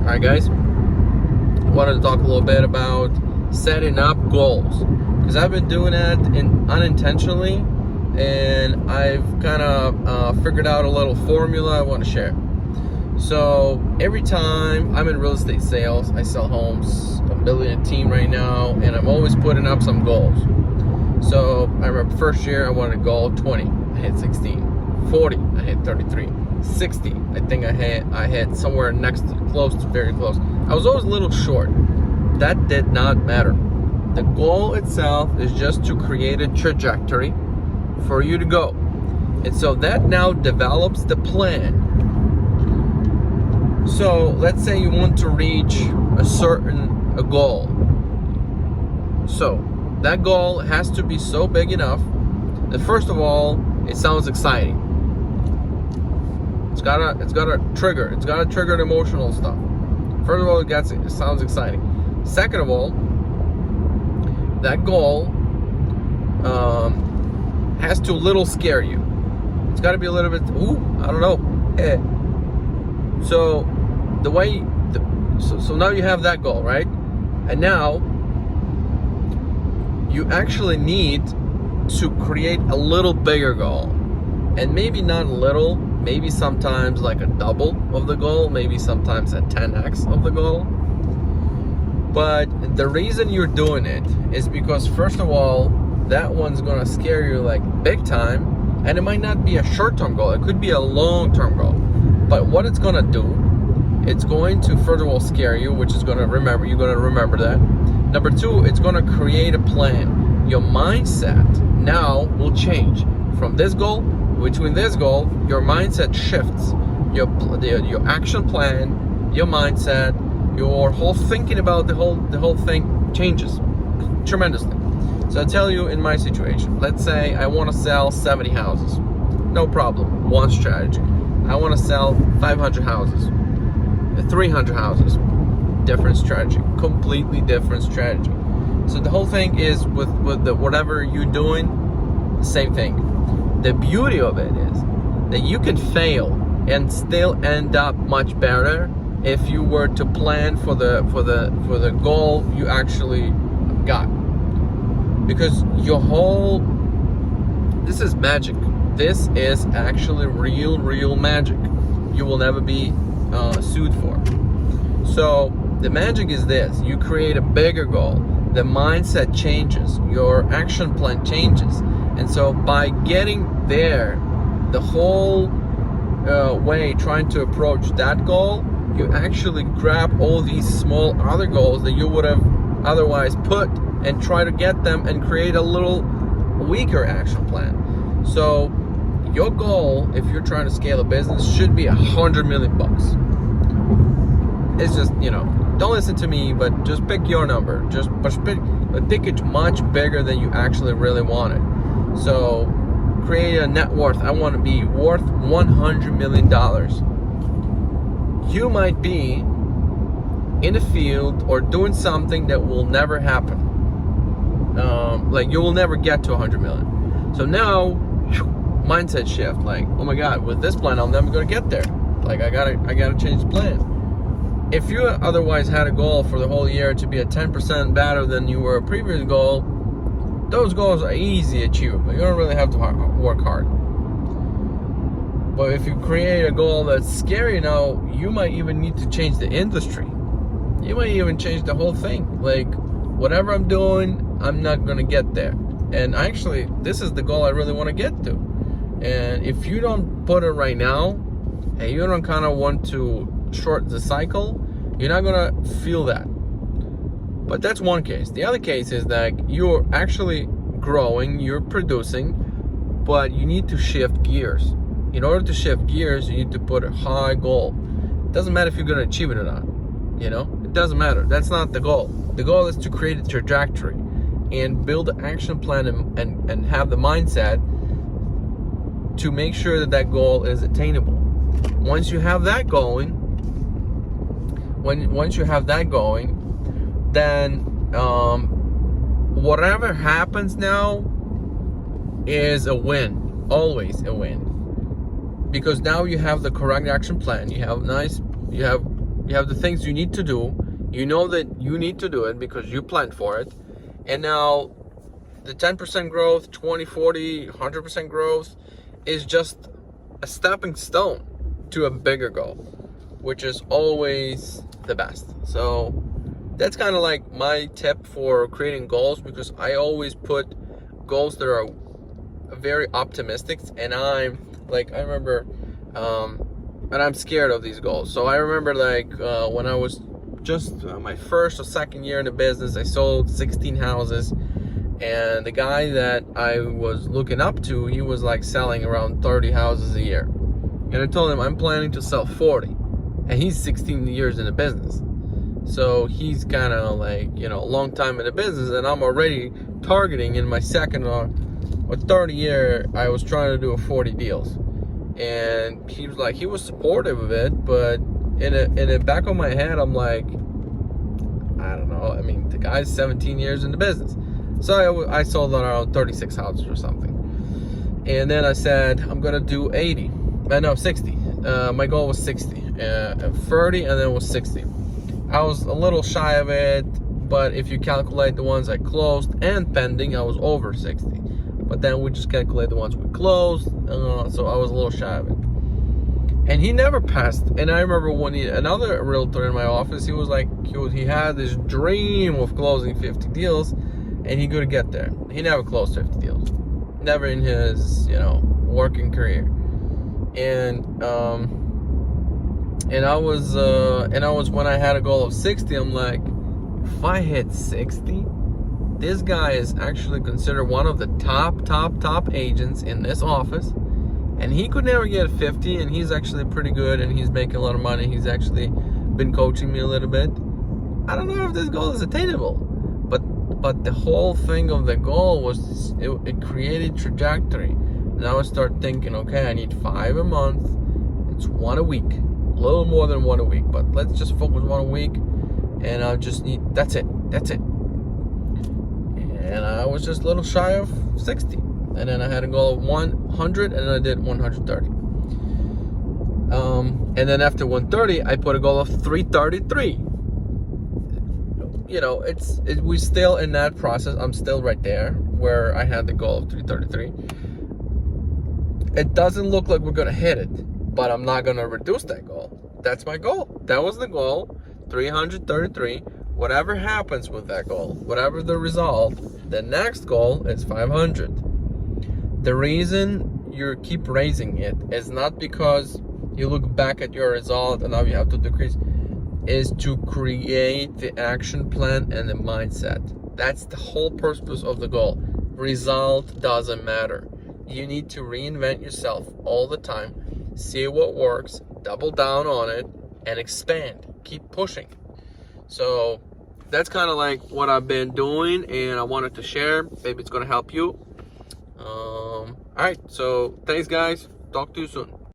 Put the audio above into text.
Alright guys, I wanted to talk a little bit about setting up goals, because I've been doing that unintentionally, and I've kind of figured out a little formula I want to share. So every time I'm in real estate sales, I sell homes. I'm building a team right now, and I'm always putting up some goals. So I remember first year I wanted a goal 20, I hit 16, 40, I hit 33, 60, I think I hit somewhere next to close to very close. I was always a little short. That did not matter. The goal itself is just to create a trajectory for you to go. And so that now develops the plan. So let's say you want to reach a goal. So that goal has to be so big enough that first of all, it sounds exciting. It's gotta trigger the emotional stuff. First of all, it sounds exciting. Second of all, that goal has to a little scare you. It's got to be a little bit, I don't know. So so now you have that goal, right? And now you actually need to create a little bigger goal, and maybe not a little, maybe sometimes like a double of the goal, maybe sometimes a 10x of the goal. But the reason you're doing it is because first of all, that one's gonna scare you like big time, and it might not be a short-term goal, it could be a long-term goal. But what it's gonna do, it's going to first of all scare you, which is you're gonna remember that. Number two, it's gonna create a plan. Your mindset now will change from this goal. Between this goal, your mindset shifts. Your action plan, your mindset, your whole thinking about the whole thing changes tremendously. So I'll tell you in my situation. Let's say I want to sell 70 houses. No problem. One strategy. I want to sell 500 houses, 300 houses. Different strategy. Completely different strategy. So the whole thing is with whatever you're doing, same thing. The beauty of it is that you can fail and still end up much better if you were to plan for the goal you actually got. Because this is magic. This is actually real magic. You will never be sued for. So the magic is this: you create a bigger goal. The mindset changes. Your action plan changes. And so by getting there, the whole way trying to approach that goal, you actually grab all these small other goals that you would have otherwise put and try to get them and create a little weaker action plan. So your goal, if you're trying to scale a business, should be $100 million. It's just, don't listen to me, but just pick your number. Pick it much bigger than you actually really want it. So create a net worth. I want to be worth $100 million. You might be in the field or doing something that will never happen. Like you will never get to 100 million. So now, mindset shift. Like, oh my God, with this plan, I'm never gonna get there. Like I gotta change the plan. If you otherwise had a goal for the whole year to be at 10% better than you were a previous goal, those goals are easy to achieve. You don't really have to work hard. But if you create a goal that's scary now, you might even need to change the industry. You might even change the whole thing. Like, whatever I'm doing, I'm not gonna get there. And actually, this is the goal I really want to get to. And if you don't put it right now, and you don't kind of want to short the cycle, you're not gonna feel that. But that's one case. The other case is that you're actually growing, you're producing, but you need to shift gears. In order to shift gears, you need to put a high goal. It doesn't matter if you're gonna achieve it or not. It doesn't matter. That's not the goal. The goal is to create a trajectory and build an action plan and have the mindset to make sure that goal is attainable. Once you have that going, then whatever happens now is a win, always a win, because now you have the correct action plan. You have You have the things you need to do. You know that you need to do it because you planned for it. And now the 10% growth, 20, 40, 100% growth is just a stepping stone to a bigger goal, which is always the best. So that's kind of like my tip for creating goals, because I always put goals that are very optimistic, and I remember, and I'm scared of these goals. So I remember when I was just my first or second year in the business, I sold 16 houses. And the guy that I was looking up to, he was like selling around 30 houses a year. And I told him I'm planning to sell 40. And he's 16 years in the business. So he's kind of like, a long time in the business. And I'm already targeting in my second or third year, I was trying to do 40 deals. And he was supportive of it. But in the back of my head, I'm like, I don't know. I mean, the guy's 17 years in the business. So I sold around 36 houses or something. And then I said, I'm going to do 60. My goal was 60. 30, and then it was 60. I was a little shy of it, but if you calculate the ones I closed and pending, I was over 60. But then we just calculate the ones we closed, so I was a little shy of it. And he never passed. And I remember when another realtor in my office, he had this dream of closing 50 deals. And he could get there. He never closed 50 deals. Never in his, working career. And I was when I had a goal of 60, I'm like, if I hit 60, this guy is actually considered one of the top agents in this office. And he could never get 50, and he's actually pretty good, and he's making a lot of money. He's actually been coaching me a little bit. I don't know if this goal is attainable. But the whole thing of the goal was it created trajectory. Now I start thinking, okay, I need 5 a month. It's 1 a week, a little more than 1 a week, but let's just focus 1 a week. And I just need, that's it. And I was just a little shy of 60. And then I had a goal of 100, and I did 130. And then after 130, I put a goal of 333. We're still in that process. I'm still right there where I had the goal of 333. It doesn't look like we're gonna hit it, but I'm not gonna reduce that goal. That's my goal. That was the goal, 333. Whatever happens with that goal, whatever the result, the next goal is 500. The reason you keep raising it is not because you look back at your result and now you have to decrease, is to create the action plan and the mindset. That's the whole purpose of the goal. Result doesn't matter. You need to reinvent yourself all the time, see what works, double down on it, and expand. Keep pushing. So that's kind of like what I've been doing, and I wanted to share. Maybe it's going to help you. All right, so thanks guys. Talk to you soon.